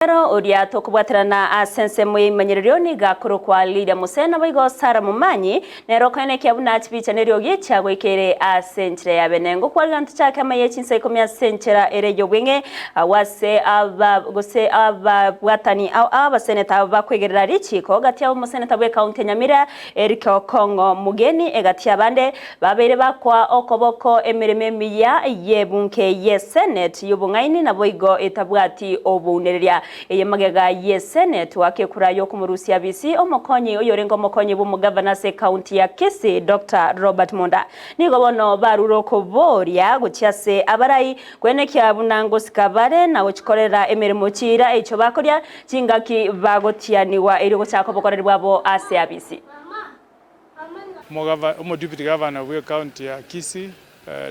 Ero uria tukubwatirana asense mwimenyererio ni gakuru kwa Leader Musena baigo Sara Mumanyi nero kaine kiabuna chibichanerio gicha gwikire asenchire ya benengo kwa gantu chake amaye chinsa ikomya senchera erejo bwenge wase aba gose aba bwatani aba seneta bakwegerera richiko gatia umuseneta bwe county Nyamira Okong Omogeni egatia bande babere bakwa okoboko emireme miya yebunke ye Senate yubungaini na boigo etabwati obunereria eye magega ye Senate wake kurayo kumurusia BC omokonyi oyorengo mokonyi bu mugavana se county ya Kisii Dr. Robert Monda nigo bono baruro koboria guchiase abarai kwenekya bunango sikabare na uchikorera emirimo chira echo bakoria chingaki bagotianiwa eri gochako bokorera bwabo ase BC Deputy Governor we county ya Kisii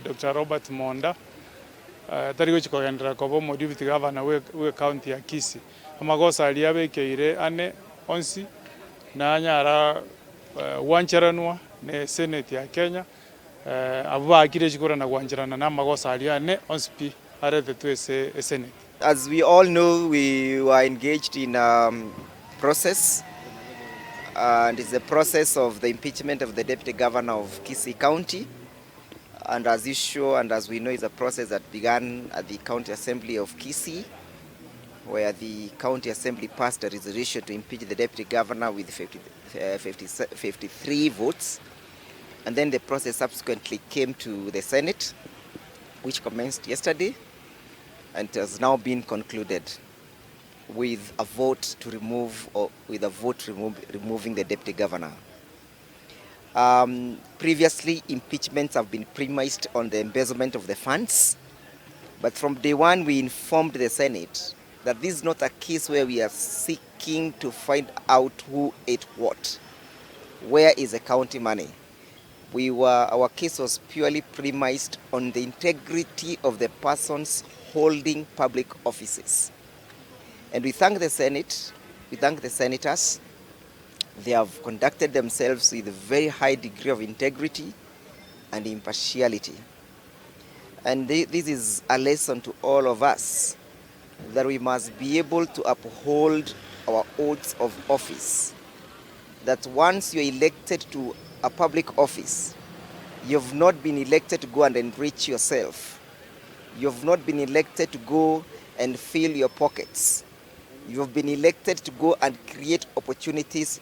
Dr. Robert Monda tarigo chikogendera kobo Deputy Governor we county ya Kisii amagosa aliabekeire ane onsi na nyara wancheranwa ne Senate ya Kenya abuba akire chikora na wancherana na amagosa aliane onsi pi arete twese Senate. As we all know, we were engaged in process and it's the process of the impeachment of the Deputy Governor of Kisii County. And as usual, and as we know, it's a process that began at the County Assembly of Kisii, where the County Assembly passed a resolution to impeach the Deputy Governor with 53 votes. And then the process subsequently came to the Senate, which commenced yesterday, and has now been concluded with a vote to remove, or with a vote removing the Deputy Governor. Previously, impeachments have been premised on the embezzlement of the funds, but from day one we informed the Senate that this is not a case where we are seeking to find out who ate what, where is the county money. Our case was purely premised on the integrity of the persons holding public offices. And we thank the Senate, we thank the senators. They have conducted themselves with a very high degree of integrity and impartiality. And this is a lesson to all of us, that we must be able to uphold our oaths of office. That once you're elected to a public office, you've not been elected to go and enrich yourself. You've not been elected to go and fill your pockets. You've been elected to go and create opportunities